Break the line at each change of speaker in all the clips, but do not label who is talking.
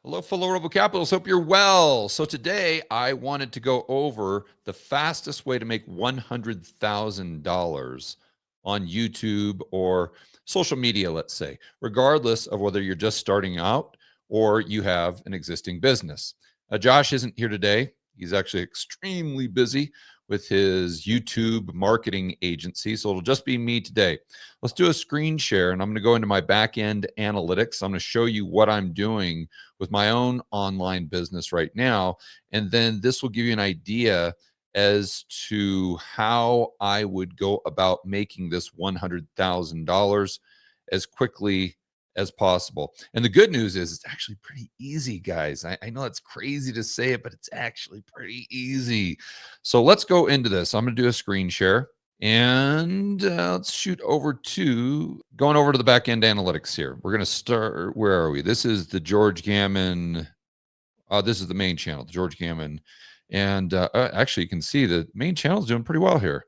Hello, fellow Rebel Capitals. Hope you're well. So today I wanted to go over the fastest way to make $100,000 on YouTube or social media, let's say, regardless of whether you're just starting out or you have an existing business. Josh isn't here today. He's actually extremely busy with his YouTube marketing agency. So it'll just be me today. Let's do a screen share and I'm going to go into my back end analytics. I'm going to show you what I'm doing with my own online business right now. And then this will give you an idea as to how I would go about making this $100,000 as quickly as possible. And the good news is it's actually pretty easy, guys. I know it's crazy to say it, but it's actually pretty easy. So let's go into this. I'm going to do a screen share. And let's shoot over to going over to the back end analytics here. We're going to start. Where are we? This is the George Gammon. This is the main channel, the George Gammon. And actually, you can see the main channel is doing pretty well here.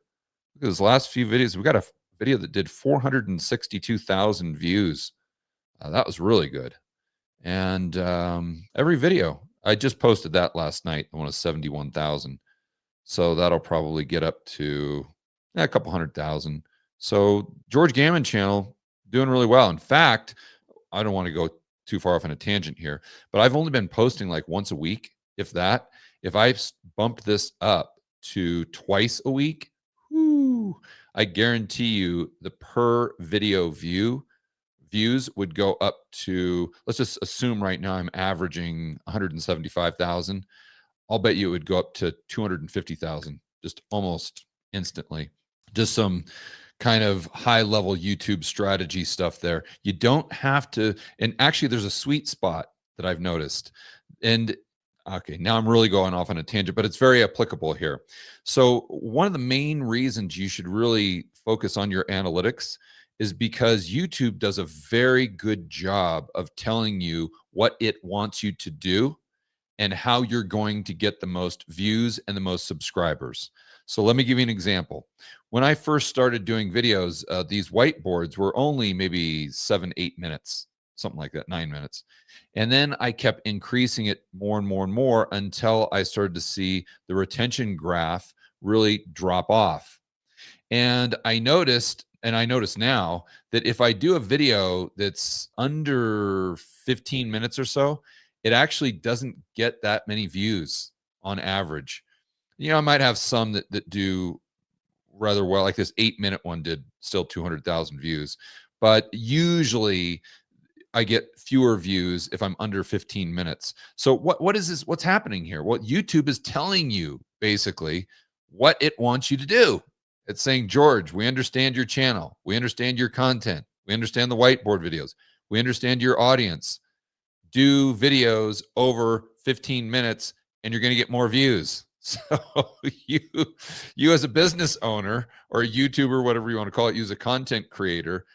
Look at those last few videos. We got a video that did 462,000 views. That was really good. And every video, I just posted that last night. The one was 71,000. So that'll probably get up to a couple 100,000. So George Gammon channel doing really well. In fact, I don't want to go too far off on a tangent here, but I've only been posting like once a week, if that. If I bump this up to twice a week, I guarantee you the per video views would go up to, let's just assume right now I'm averaging 175,000. I'll bet you it would go up to 250,000 just almost instantly. Just some kind of high level YouTube strategy stuff there. You don't have to, and actually there's a sweet spot that I've noticed. And okay, now I'm really going off on a tangent, but it's very applicable here. So one of the main reasons you should really focus on your analytics is because YouTube does a very good job of telling you what it wants you to do and how you're going to get the most views and the most subscribers. So let me give you an example. When I first started doing videos, these whiteboards were only maybe 7, 8 minutes, something like that, 9 minutes. And then I kept increasing it more and more and more until I started to see the retention graph really drop off. And I noticed, and I notice now, that if I do a video that's under 15 minutes or so, it actually doesn't get that many views on average. You know, I might have some that do rather well, like this 8-minute one did still 200,000 views, but usually I get fewer views if I'm under 15 minutes. So what is this? What's happening here? Well, YouTube is telling you basically what it wants you to do. It's saying, George, we understand your channel. We understand your content. We understand the whiteboard videos. We understand your audience. Do videos over 15 minutes and you're going to get more views. So you as a business owner or a YouTuber, whatever you want to call it, use a content creator,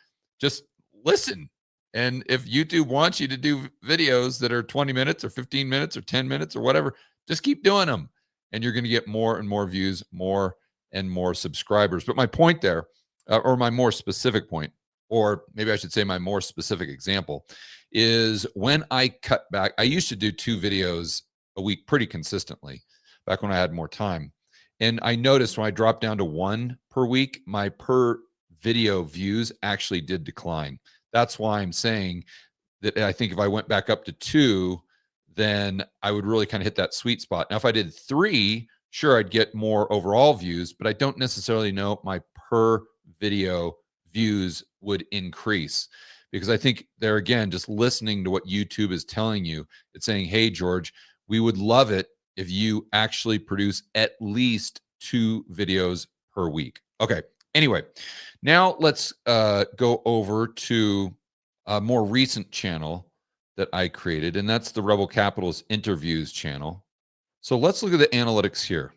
just listen. And if YouTube wants you to do videos that are 20 minutes or 15 minutes or 10 minutes or whatever, just keep doing them. And you're going to get more and more views, more and more subscribers. But my point there, or my more specific point, or maybe I should say my more specific example, is when I cut back. I used to do 2 videos a week pretty consistently back when I had more time. And I noticed when I dropped down to 1 per week, my per video views actually did decline. That's why I'm saying that I think if I went back up to 2, then I would really kind of hit that sweet spot. Now, if I did 3, sure, I'd get more overall views, but I don't necessarily know my per video views would increase, because I think they're, again, just listening to what YouTube is telling you. It's saying, hey, George, we would love it if you actually produce at least 2 videos per week. Okay. Anyway, now let's go over to a more recent channel that I created, and that's the Rebel Capital's interviews channel. So let's look at the analytics here,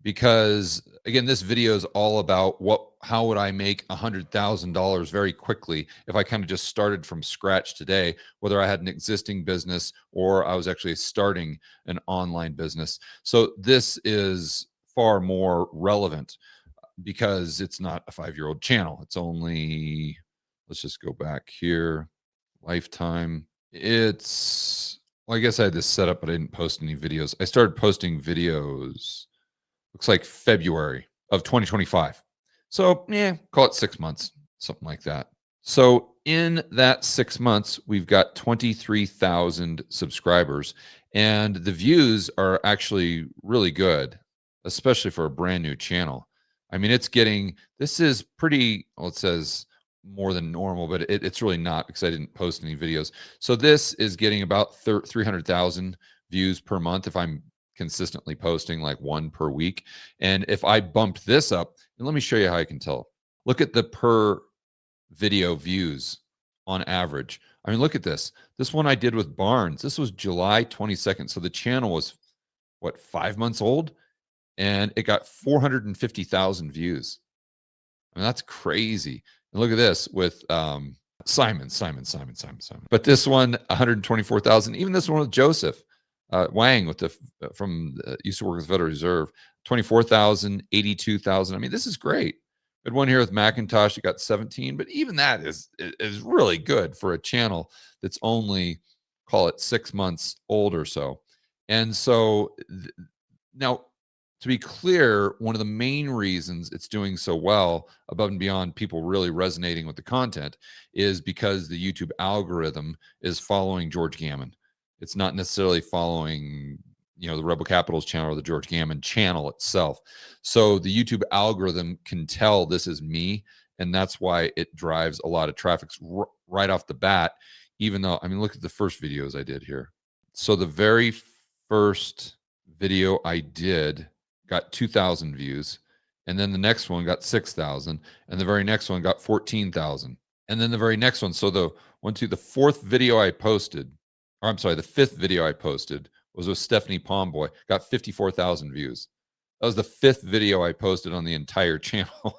because again, this video is all about how would I make $100,000 very quickly if I kind of just started from scratch today, whether I had an existing business or I was actually starting an online business. So this is far more relevant because it's not a 5-year-old channel. It's only, let's just go back here, lifetime. It's Well, I guess I had this set up, but I didn't post any videos. I started posting videos, looks like February of 2025. So, yeah, call it 6 months, something like that. So, in that 6 months, we've got 23,000 subscribers, and the views are actually really good, especially for a brand new channel. I mean, this is pretty, well, it says more than normal, but it's really not because I didn't post any videos. So, this is getting about 300,000 views per month if I'm consistently posting like one per week. And if I bumped this up, and let me show you how I can tell. Look at the per video views on average. I mean, look at this. This one I did with Barnes. This was July 22nd. So the channel was what, 5 months old? And it got 450,000 views. I mean, that's crazy. And look at this with Simon. But this one, 124,000. Even this one with Joseph Wang with used to work with the Federal Reserve, 24,000, 82,000. I mean, this is great. We had one here with Macintosh that got 17, but even that is really good for a channel that's only, call it 6 months old or so. And so now, to be clear, one of the main reasons it's doing so well, above and beyond people really resonating with the content, is because the YouTube algorithm is following George Gammon. It's not necessarily following, the Rebel Capital's channel or the George Gammon channel itself. So the YouTube algorithm can tell this is me, and that's why it drives a lot of traffic right off the bat. Even though, I mean, look at the first videos I did here. So the very first video I did got 2,000 views, and then the next one got 6,000, and the very next one got 14,000, and then the very next one. So the fourth video I posted, or I'm sorry, the fifth video I posted was with Stephanie Pomboy, got 54,000 views. That was the fifth video I posted on the entire channel.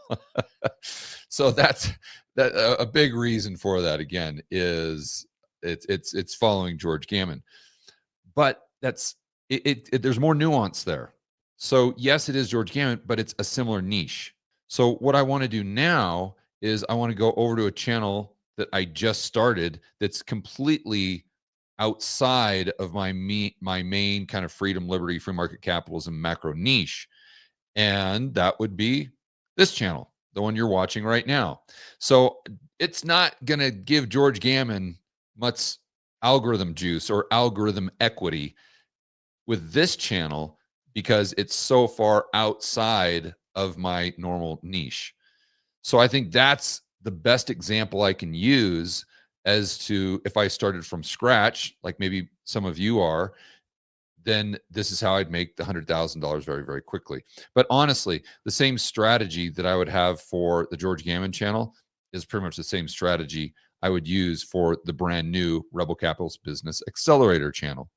So that's a big reason for that. Again, is it's following George Gammon, but there's more nuance there. So yes, it is George Gammon, but it's a similar niche. So what I want to do now is I want to go over to a channel that I just started that's completely outside of my main kind of freedom, liberty, free market capitalism macro niche. And that would be this channel, the one you're watching right now. So it's not going to give George Gammon much algorithm juice or algorithm equity with this channel, because it's so far outside of my normal niche. So I think that's the best example I can use as to if I started from scratch, like maybe some of you are, then this is how I'd make the $100,000 very, very quickly. But honestly, the same strategy that I would have for the George Gammon channel is pretty much the same strategy I would use for the brand new Rebel Capital's Business Accelerator channel.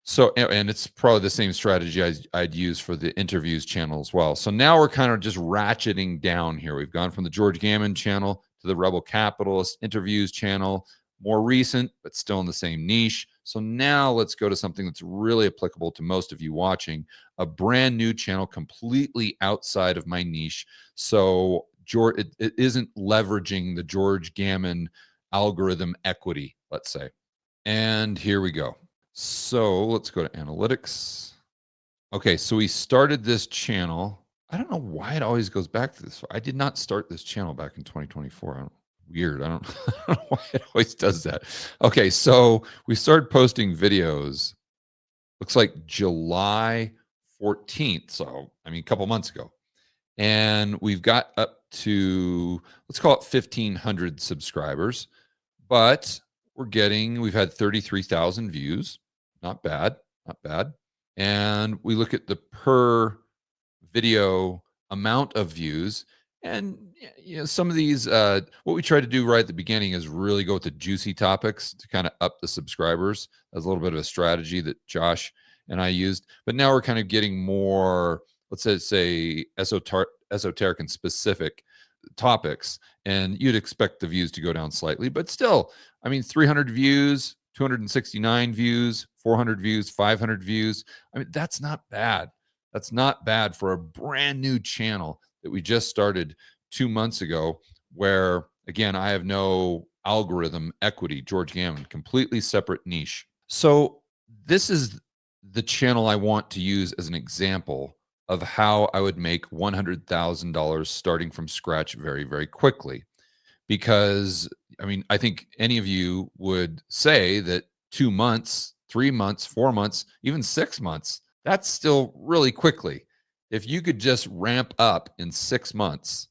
So, and it's probably the same strategy I'd use for the interviews channel as well. So now we're kind of just ratcheting down here. We've gone from the George Gammon channel to the Rebel Capitalist interviews channel, more recent, but still in the same niche. So now let's go to something that's really applicable to most of you watching, a brand new channel completely outside of my niche. So it isn't leveraging the George Gammon algorithm equity, let's say. And here we go. So let's go to analytics. Okay, so we started this channel. I don't know why it always goes back to this. I did not start this channel back in 2024. Weird. I don't know why it always does that. Okay, so we started posting videos, looks like July 14th. So, I mean, a couple months ago. And we've got up to, let's call it 1,500 subscribers. But we've had 33,000 views. Not bad, not bad. And we look at the per video amount of views. And some of these, what we try to do right at the beginning is really go with the juicy topics to kind of up the subscribers. That's a little bit of a strategy that Josh and I used. But now we're kind of getting more, let's say esoteric and specific topics. And you'd expect the views to go down slightly, but still, I mean, 300 views, 269 views, 400 views, 500 views. I mean, that's not bad. That's not bad for a brand new channel that we just started 2 months ago, where, again, I have no algorithm equity. George Gammon, completely separate niche. So this is the channel I want to use as an example of how I would make $100,000 starting from scratch very, very quickly. Because, I mean, I think any of you would say that 2 months, 3 months, 4 months, even 6 months, that's still really quickly. If you could just ramp up in 6 months,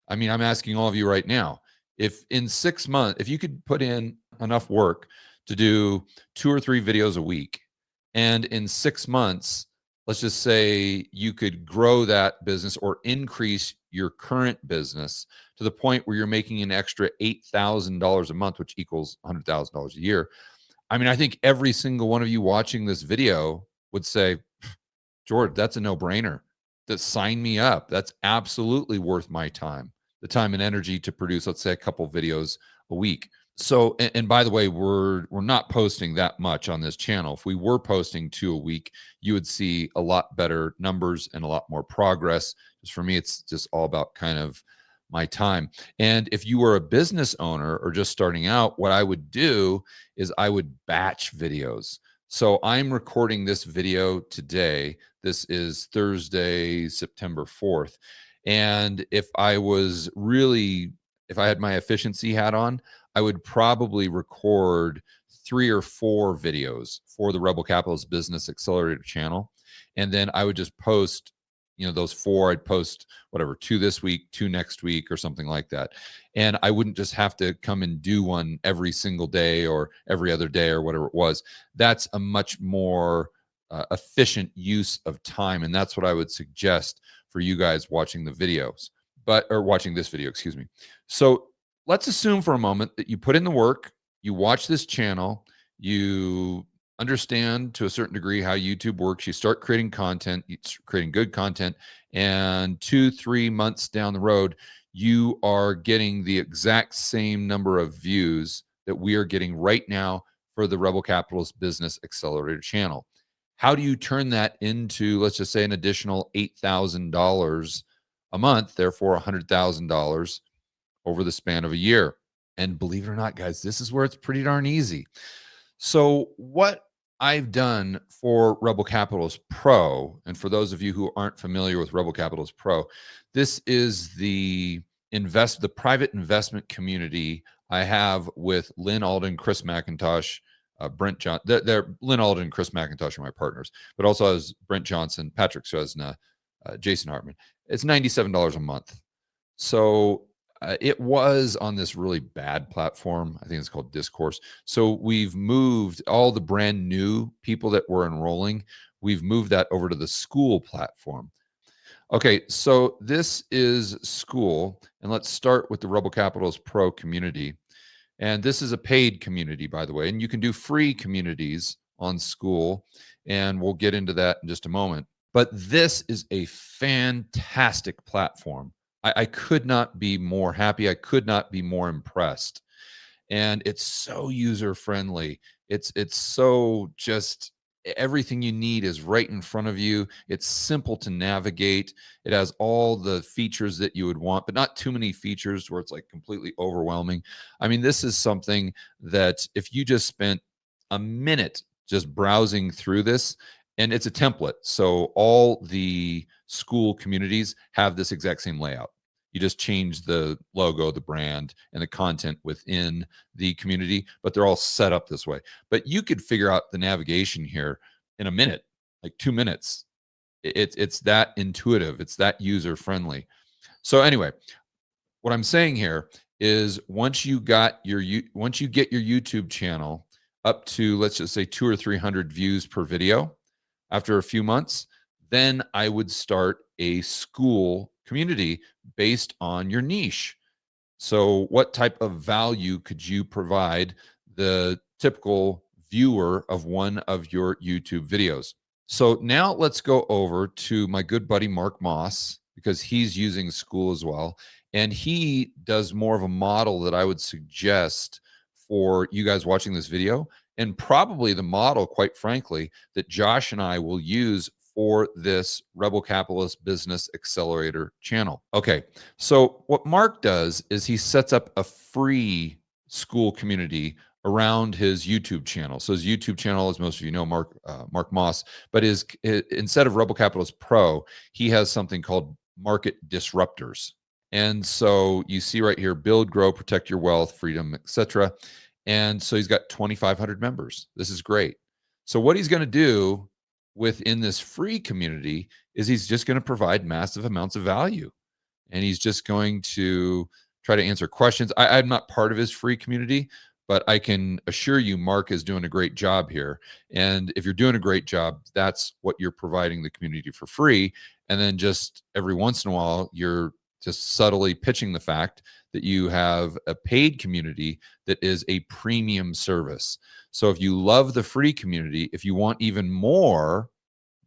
I mean, I'm asking all of you right now, if in 6 months, if you could put in enough work to do 2 or 3 videos a week, and in 6 months, let's just say you could grow that business or increase your current business to the point where you're making an extra $8,000 a month, which equals $100,000 a year. I mean, I think every single one of you watching this video would say, George, that's a no-brainer. That sign me up. That's absolutely worth my time, the time and energy to produce, let's say, a couple videos a week. So, and by the way, we're not posting that much on this channel. If we were posting 2 a week, you would see a lot better numbers and a lot more progress. Just for me, it's just all about kind of my time. And if you were a business owner or just starting out, what I would do is I would batch videos. So I'm recording this video today. This is Thursday, September 4th. And if I had my efficiency hat on, I would probably record 3 or 4 videos for the Rebel Capitalist Business Accelerator channel. And then I would just post, those 4, I'd post whatever, 2 this week, 2 next week, or something like that. And I wouldn't just have to come and do one every single day or every other day or whatever it was. That's a much more efficient use of time. And that's what I would suggest for you guys watching the videos, or watching this video, excuse me. So let's assume for a moment that you put in the work, you watch this channel, you understand to a certain degree how YouTube works, you start creating content, creating good content, and 2-3 months down the road, you are getting the exact same number of views that we are getting right now for the Rebel Capitalist Business Accelerator channel. How do you turn that into, let's just say, an additional $8,000 a month, therefore $100,000 over the span of a year? And believe it or not, guys, this is where it's pretty darn easy. So what I've done for Rebel Capitalist Pro, and for those of you who aren't familiar with Rebel Capitalist Pro, this is the private investment community I have with Lynn Alden, Chris McIntosh, Brent John. Lynn Alden and Chris McIntosh are my partners, but also has Brent Johnson, Patrick Suesna, Jason Hartman. It's $97 a month. So it was on this really bad platform. I think it's called Discourse. So we've moved all the brand new people that were enrolling. We've moved that over to the Skool platform. Okay, so this is Skool, and let's start with the Rebel Capitalist Pro community. And this is a paid community, by the way, and you can do free communities on Skool, and we'll get into that in just a moment. But this is a fantastic platform. I could not be more happy. I could not be more impressed. And it's so user-friendly. It's so just everything you need is right in front of you. It's simple to navigate. It has all the features that you would want, but not too many features where it's like completely overwhelming. I mean, this is something that if you just spent a minute just browsing through this, and it's a template. So all the Skool communities have this exact same layout. You just change the logo, the brand, and the content within the community, but they're all set up this way. But you could figure out the navigation here in a minute, like 2 minutes. It's that intuitive. It's that user-friendly. So anyway, what I'm saying here is once you get your YouTube channel up to, let's just say, 200 or 300 views per video, after a few months, then I would start a Skool community based on your niche. So what type of value could you provide the typical viewer of one of your YouTube videos? So now let's go over to my good buddy Mark Moss, because he's using Skool as well. And he does more of a model that I would suggest for you guys watching this video, and probably the model, quite frankly, that Josh and I will use for this Rebel Capitalist Business Accelerator channel. Okay, so what Mark does is he sets up a free Skool community around his YouTube channel. So his YouTube channel, as most of you know, Mark Moss, but instead of Rebel Capitalist Pro, he has something called Market Disruptors. And so you see right here, build, grow, protect your wealth, freedom, etc. And so he's got 2,500 members. This is great. So what he's going to do within this free community is he's just going to provide massive amounts of value. And he's just going to try to answer questions. I'm not part of his free community, but I can assure you Mark is doing a great job here. And if you're doing a great job, that's what you're providing the community for free. And then just every once in a while, you're just subtly pitching the fact that you have a paid community that is a premium service. So if you love the free community, if you want even more,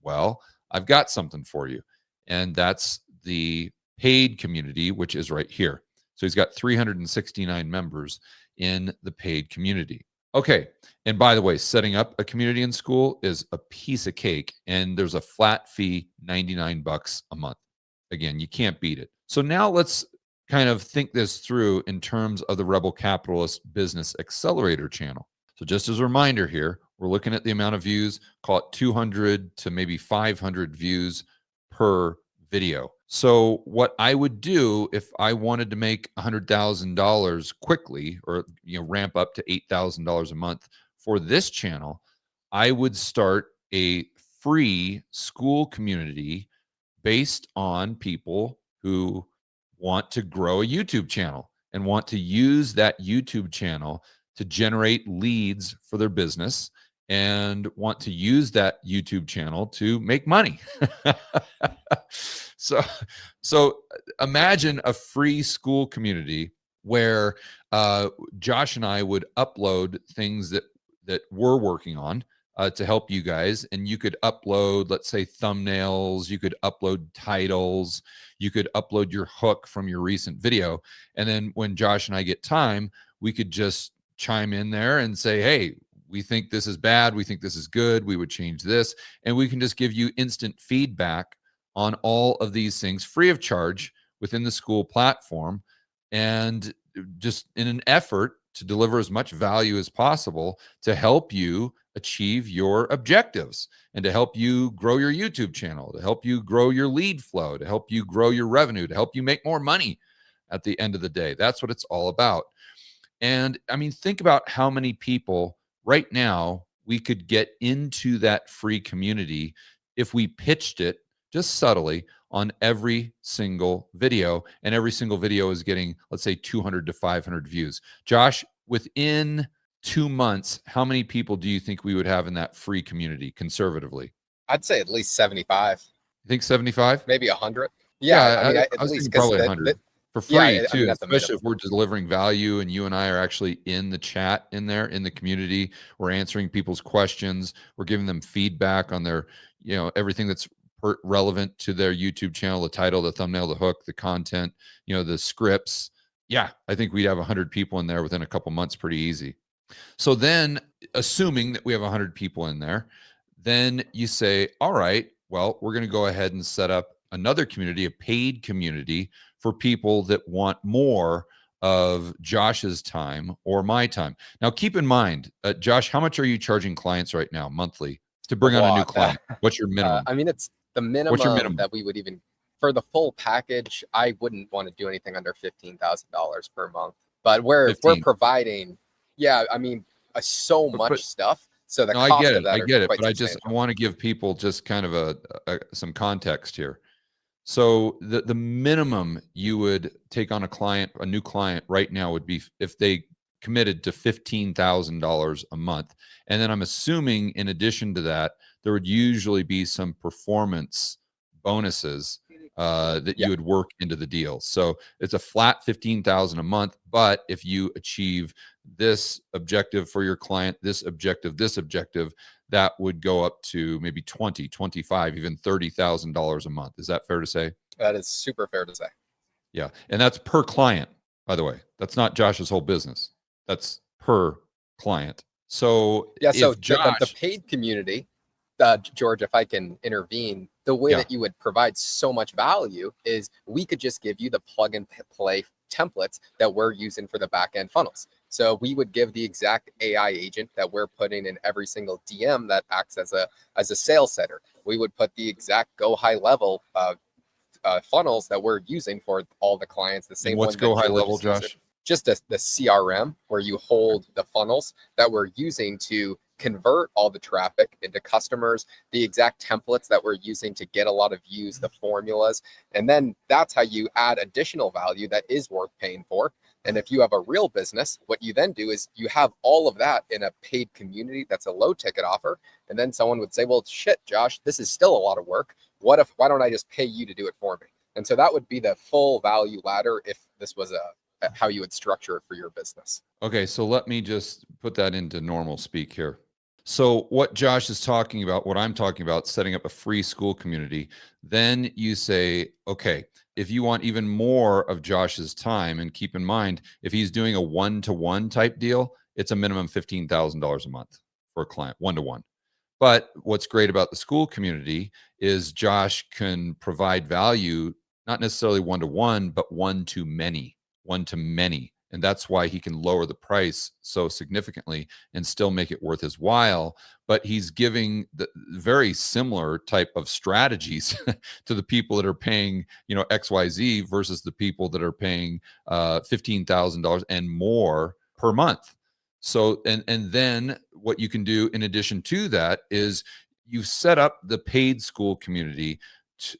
well, I've got something for you. And that's the paid community, which is right here. So he's got 369 members in the paid community. Okay. And by the way, setting up a community in Skool is a piece of cake. And there's a flat fee, $99 a month. Again, you can't beat it. So now let's kind of think this through in terms of the Rebel Capitalist Business Accelerator channel. So just as a reminder here, we're looking at the amount of views, call it 200 to maybe 500 views per video. So what I would do if I wanted to make $100,000 quickly, or ramp up to $8,000 a month for this channel, I would start a free Skool community based on people who want to grow a YouTube channel and want to use that YouTube channel to generate leads for their business and want to use that YouTube channel to make money. So imagine a free Skool community where Josh and I would upload things that we're working on to help you guys. And you could upload, let's say, thumbnails, you could upload titles, you could upload your hook from your recent video. And then when Josh and I get time, we could just chime in there and say, hey, we think this is bad, we think this is good, we would change this. And we can just give you instant feedback on all of these things free of charge within the Skool platform, and just in an effort to deliver as much value as possible to help you achieve your objectives and to help you grow your YouTube channel, to help you grow your lead flow, to help you grow your revenue, to help you make more money at the end of the day. That's what it's all about. And I mean, think about how many people right now we could get into that free community if we pitched it just subtly on every single video, and every single video is getting, let's say, 200 to 500 views. Josh, within 2 months, how many people do you think we would have in that free community conservatively?
I'd say at least 75.
You think 75?
Maybe 100. Yeah,
I mean, I was thinking probably 100 for free too, especially if we're delivering value and you and I are actually in the chat in there in the community. We're answering people's questions. We're giving them feedback on their, everything that's relevant to their YouTube channel, the title, the thumbnail, the hook, the content, the scripts. Yeah, I think we'd have 100 people in there within a couple months pretty easy. So then, assuming that we have 100 people in there, then you say, all right, well, we're going to go ahead and set up another community, a paid community for people that want more of Josh's time or my time. Now, keep in mind, Josh, how much are you charging clients right now monthly to bring on a new client? What's your minimum?
I mean, it's the minimum that we would even, for the full package, I wouldn't want to do anything under $15,000 per month. But we're providing, I mean, so much stuff. So the cost of that, I get it. But
I want to give people just kind of some context here. So the minimum you would take on a new client right now would be if they committed to $15,000 a month. And then I'm assuming in addition to that, there would usually be some performance bonuses that you would work into the deal. So it's a flat $15,000 a month. But if you achieve this objective for your client, this objective, that would go up to maybe $20,000, $25,000, even $30,000 a month. Is that fair to say?
That is super fair to say.
Yeah. And that's per client, by the way. That's not Josh's whole business. That's per client. So
so the paid community, George, if I can intervene, the way that you would provide so much value is we could just give you the plug and play templates that we're using for the back end funnels. So we would give the exact AI agent that we're putting in every single DM that acts as a sales setter. We would put the exact go high level funnels that we're using for all the clients. The same
And what's
one
go
that
high
George
level,
is using.
Josh?
Just the CRM where you hold the funnels that we're using to convert all the traffic into customers, the exact templates that we're using to get a lot of views, the formulas. And then that's how you add additional value that is worth paying for. And if you have a real business, what you then do is you have all of that in a paid community that's a low ticket offer. And then someone would say, well, shit, Josh, this is still a lot of work. Why don't I just pay you to do it for me? And so that would be the full value ladder if this was how you would structure it for your business.
Okay, so let me just put that into normal speak here. So what Josh is talking about, what I'm talking about, setting up a free Skool community, then you say, okay, if you want even more of Josh's time, and keep in mind, if he's doing a one-to-one type deal, it's a minimum $15,000 a month for a client, one-to-one. But what's great about the Skool community is Josh can provide value, not necessarily one-to-one, but one-to-many. And that's why he can lower the price so significantly and still make it worth his while. But he's giving the very similar type of strategies to the people that are paying, XYZ versus the people that are paying $15,000 and more per month. So, and then what you can do in addition to that is you set up the paid Skool community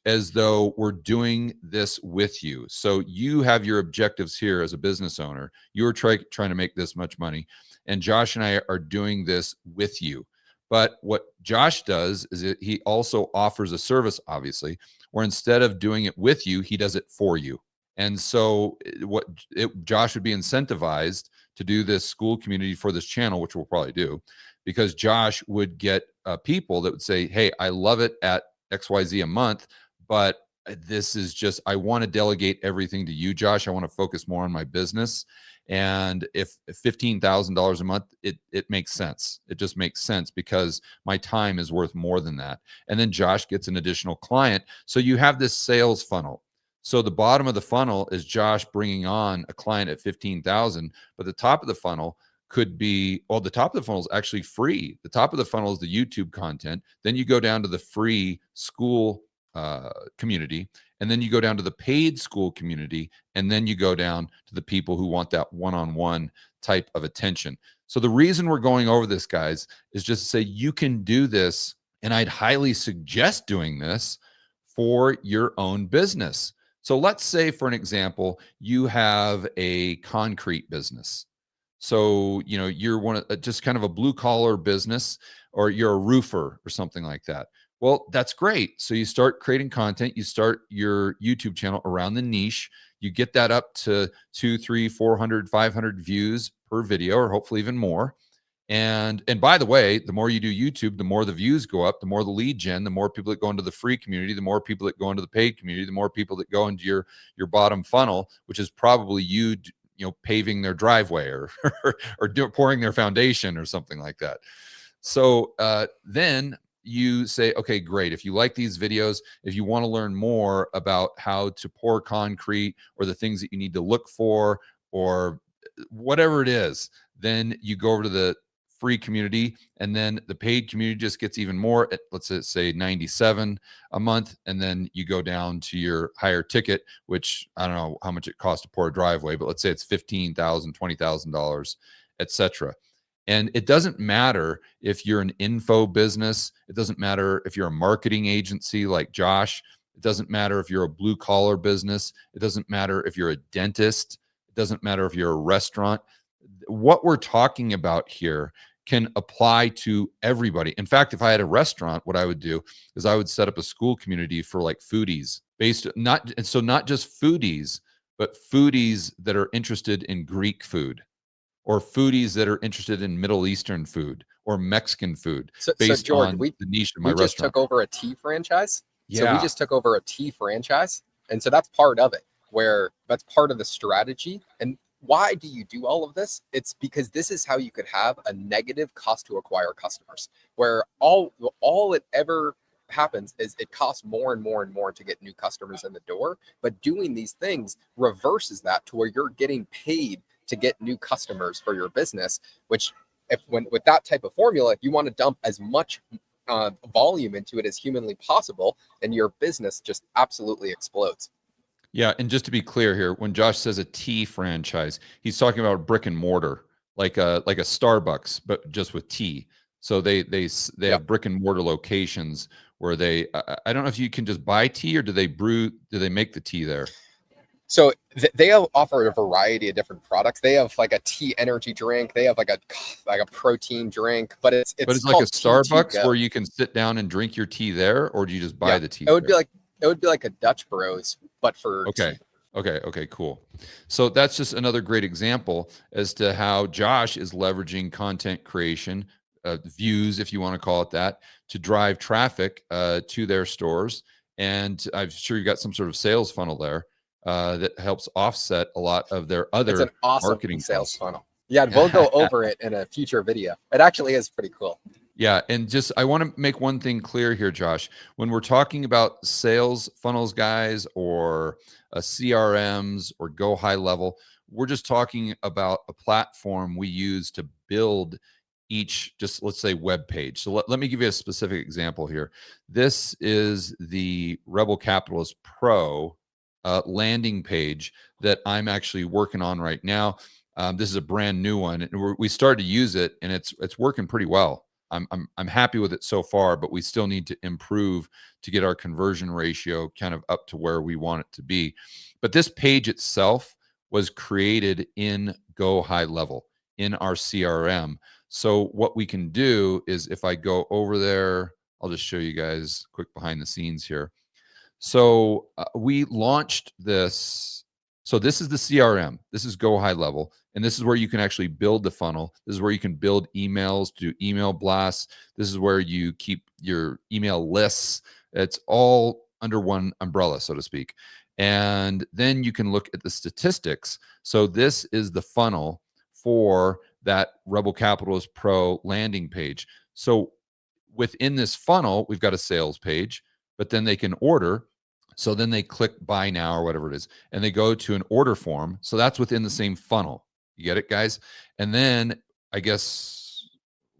as though we're doing this with you. So you have your objectives here as a business owner. You're trying to make this much money, and Josh and I are doing this with you. But what Josh does is he also offers a service, obviously, where instead of doing it with you, he does it for you. And so Josh would be incentivized to do this Skool community for this channel, which we'll probably do, because Josh would get people that would say, hey, I love it at XYZ a month, but this is just, I want to delegate everything to you, Josh. I want to focus more on my business. And if $15,000 a month, it makes sense. It just makes sense because my time is worth more than that. And then Josh gets an additional client. So you have this sales funnel. So the bottom of the funnel is Josh bringing on a client at 15,000, but the top of the funnel could be, well, the top of the funnel is actually free. The top of the funnel is the YouTube content. Then you go down to the free Skool community, and then you go down to the paid Skool community, and then you go down to the people who want that one-on-one type of attention. So the reason we're going over this, guys, is just to say you can do this, and I'd highly suggest doing this for your own business. So let's say, for an example, you have a concrete business. So, you're just kind of a blue collar business, or you're a roofer or something like that. Well, that's great. So you start creating content, you start your YouTube channel around the niche, you get that up to 200, 300, 400, 500 views per video, or hopefully even more. And by the way, the more you do YouTube, the more the views go up, the more the lead gen, the more people that go into the free community, the more people that go into the paid community, the more people that go into your bottom funnel, which is probably you paving their driveway or pouring their foundation or something like that. So then you say, okay, great. If you like these videos, if you want to learn more about how to pour concrete or the things that you need to look for or whatever it is, then you go over to the free community, and then the paid community just gets even more at, let's say 97 a month. And then you go down to your higher ticket, which I don't know how much it costs to pour a driveway, but let's say it's $15,000, $20,000, etc. And it doesn't matter if you're an info business. It doesn't matter if you're a marketing agency like Josh. It doesn't matter if you're a blue collar business. It doesn't matter if you're a dentist. It doesn't matter if you're a restaurant. What we're talking about here can apply to everybody. In fact, if I had a restaurant, what I would do is I would set up a Skool community for like foodies, not just foodies, but foodies that are interested in Greek food, or foodies that are interested in Middle Eastern food or Mexican food, based
George,
on the niche of my
we just
restaurant.
took over a tea franchise.
Yeah.
So we just took over a tea franchise. And so that's part of it, where that's part of the strategy. And why do you do all of this? It's because this is how you could have a negative cost to acquire customers, where all it ever happens is it costs more and more and more to get new customers in the door. But doing these things reverses that to where you're getting paid to get new customers for your business, which with that type of formula, you want to dump as much volume into it as humanly possible, and your business just absolutely explodes.
Yeah, and just to be clear here, when Josh says a tea franchise, he's talking about brick and mortar, like a Starbucks, but just with tea. So they have brick and mortar locations where I don't know if you can just buy tea, or do they make the tea there?
So they offer a variety of different products. They have like a tea energy drink. They have like a protein drink, but it's
like a Starbucks where you can sit down and drink your tea there, or do you just buy the tea?
It would be like a Dutch Bros, but for tea.
Okay, cool. So that's just another great example as to how Josh is leveraging content creation, views, if you want to call it that, to drive traffic to their stores. And I'm sure you got some sort of sales funnel there that helps offset a lot of their other
it's an awesome
marketing
sales funnel. Yeah, we'll go over it in a future video. It actually is pretty cool.
Yeah, and just I want to make one thing clear here, Josh. When we're talking about sales funnels, guys, or CRMs or go high level, we're just talking about a platform we use to build each, just let's say, web page. So let me give you a specific example here. This is the Rebel Capitalist Pro landing page that I'm actually working on right now. This is a brand new one, and we started to use it, and it's working pretty well. I'm happy with it so far, but we still need to improve to get our conversion ratio kind of up to where we want it to be. But this page itself was created in Go High Level in our CRM. So what we can do is, if I go over there, I'll just show you guys quick behind the scenes here. So we launched this. So this is the CRM. This is Go High Level. And this is where you can actually build the funnel. This is where you can build emails, do email blasts. This is where you keep your email lists. It's all under one umbrella, so to speak. And then you can look at the statistics. So this is the funnel for that Rebel Capitalist Pro landing page. So within this funnel, we've got a sales page, but then they can order. So then they click buy now or whatever it is, and they go to an order form. So that's within the same funnel. You get it, guys? And then I guess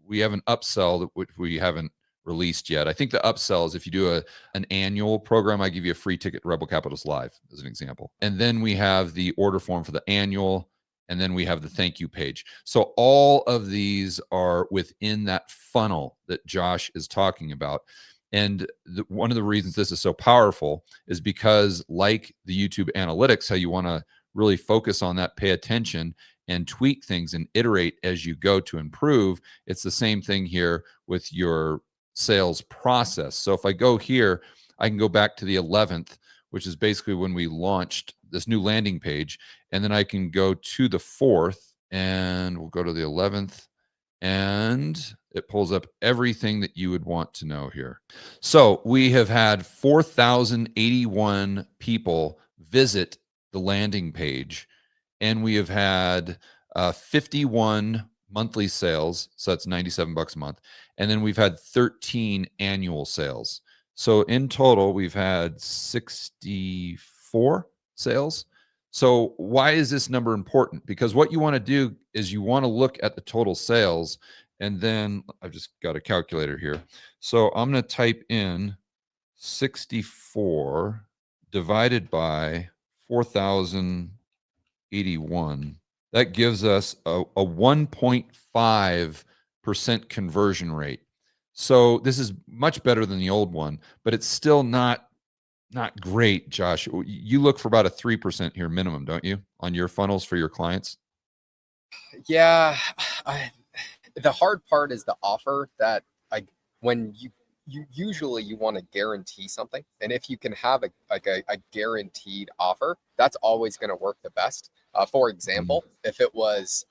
we have an upsell which we haven't released yet. I think the upsell is if you do an annual program, I give you a free ticket to Rebel Capitalist Live as an example. And then we have the order form for the annual, and then we have the thank you page. So all of these are within that funnel that Josh is talking about. And one of the reasons this is so powerful is because, like the YouTube analytics, how you want to really focus on that, pay attention, and tweak things and iterate as you go to improve. It's the same thing here with your sales process. So if I go here, I can go back to the 11th, which is basically when we launched this new landing page. And then I can go to the 4th, and we'll go to the 11th, and it pulls up everything that you would want to know here. So we have had 4,081 people visit the landing page, and we have had 51 monthly sales. So that's $97 a month. And then we've had 13 annual sales. So in total, we've had 64 sales. So why is this number important? Because what you want to do is you want to look at the total sales, and then I've just got a calculator here. So I'm going to type in 64 divided by 4,081. That gives us a 1.5% conversion rate. So this is much better than the old one, but it's still not great, Josh. You look for about a 3% here minimum, don't you, on your funnels for your clients?
Yeah. The hard part is the offer that, like, when you usually you want to guarantee something. And if you can have a guaranteed offer, that's always going to work the best. For example, if it was,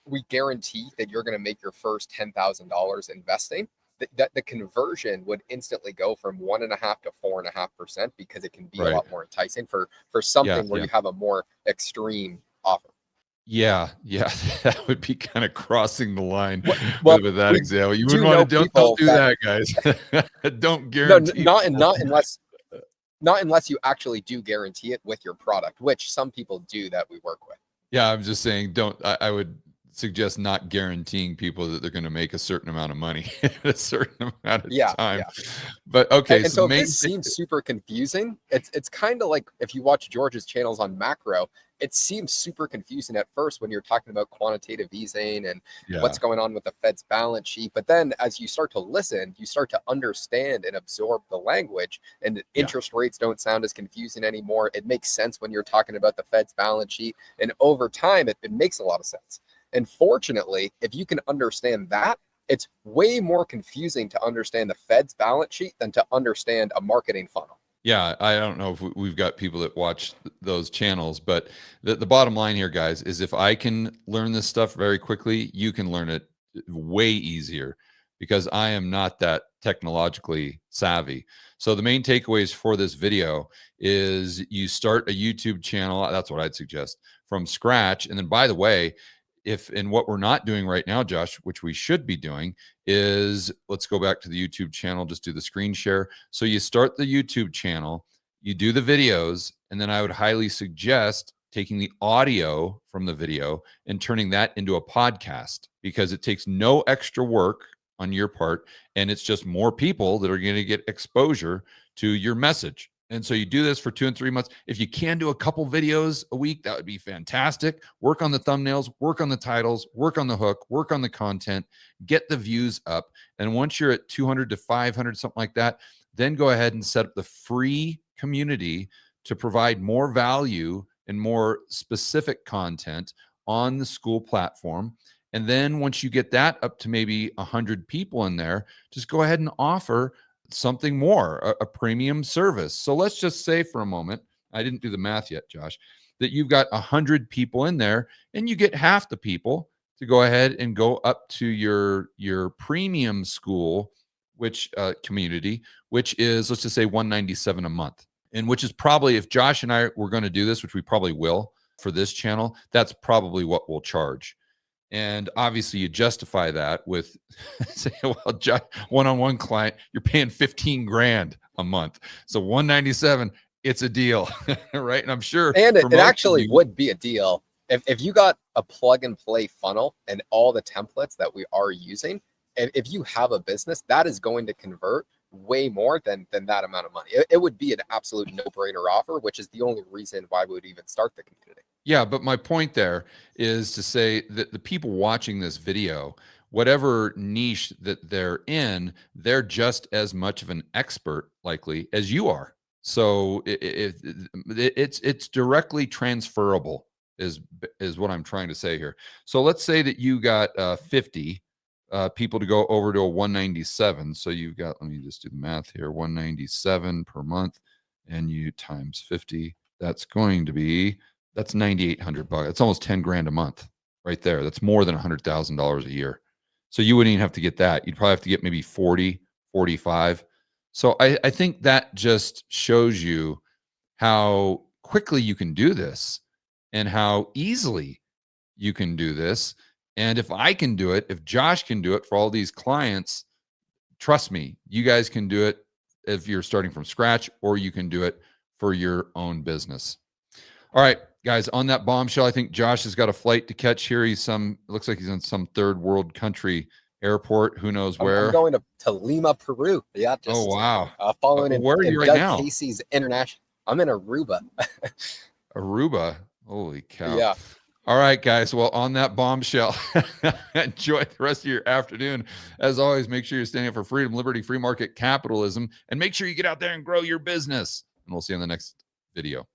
we guarantee that you're going to make your first $10,000 investing, the conversion would instantly go from 1.5 to 4.5%, because it can be a lot more enticing for something where you have a more extreme offer.
Yeah, that would be kind of crossing the line with that example. You wouldn't want to don't do that, guys. Don't guarantee.
No, not unless you actually do guarantee it with your product, which some people do that we work with.
Yeah, I'm just saying, I would suggest not guaranteeing people that they're going to make a certain amount of money at a certain amount of time. But okay,
And
so the
so if
main
this seems super confusing, it's kind of like if you watch George's channels on macro, it seems super confusing at first when you're talking about quantitative easing and what's going on with the Fed's balance sheet. But then as you start to listen, you start to understand and absorb the language, and interest rates don't sound as confusing anymore. It makes sense when you're talking about the Fed's balance sheet. And over time, it makes a lot of sense. And fortunately, if you can understand that, it's way more confusing to understand the Fed's balance sheet than to understand a marketing funnel.
Yeah, I don't know if we've got people that watch those channels, but the bottom line here, guys, is if I can learn this stuff very quickly, you can learn it way easier because I am not that technologically savvy. So the main takeaways for this video is you start a YouTube channel. That's what I'd suggest from scratch. And then, by the way, what we're not doing right now, Josh, which we should be doing, is let's go back to the YouTube channel, just do the screen share. So you start the YouTube channel, you do the videos, and then I would highly suggest taking the audio from the video and turning that into a podcast because it takes no extra work on your part. And it's just more people that are going to get exposure to your message. And so you do this for 2 and 3 months. If you can do a couple videos a week, that would be fantastic. Work on the thumbnails, work on the titles, work on the hook, work on the content, get the views up. And once you're at 200 to 500, something like that, then go ahead and set up the free community to provide more value and more specific content on the Skool platform. And then once you get that up to maybe 100 people in there, just go ahead and offer something more, a premium service. So let's just say for a moment, I didn't do the math yet, Josh, that you've got 100 people in there and you get half the people to go ahead and go up to your premium Skool, which community, which is, let's just say $197 a month. And which is probably, if Josh and I were going to do this, which we probably will for this channel, that's probably what we'll charge. And obviously you justify that with say, well, one-on-one client, you're paying 15 grand a month. So 197, it's a deal, right? And I'm sure.
And it actually would be a deal. If you got a plug and play funnel and all the templates that we are using, if you have a business, that is going to convert way more than that amount of money. It would be an absolute no-brainer offer, which is the only reason why we would even start the community.
Yeah, but my point there is to say that the people watching this video, whatever niche that they're in, they're just as much of an expert likely as you are. So it's directly transferable is what I'm trying to say here. So let's say that you got 50 people to go over to a 197. So you've got, let me just do the math here, 197 per month, and you times 50. That's going to be, that's $9,800. That's almost 10 grand a month right there. That's more than $100,000 a year. So you wouldn't even have to get that. You'd probably have to get maybe 40, 45. So I think that just shows you how quickly you can do this and how easily you can do this. And if I can do it, if Josh can do it for all these clients, trust me, you guys can do it if you're starting from scratch, or you can do it for your own business. All right, guys, on that bombshell, I think Josh has got a flight to catch here. It looks like he's in some third world country airport. Who knows where?
I'm going to Lima, Peru. Yeah.
Oh, wow.
Following
where are you right
Doug
now?
Casey's international. I'm in Aruba.
Aruba. Holy cow.
Yeah.
All right, guys. Well, on that bombshell, enjoy the rest of your afternoon. As always, make sure you're standing up for freedom, liberty, free market capitalism, and make sure you get out there and grow your business. And we'll see you in the next video.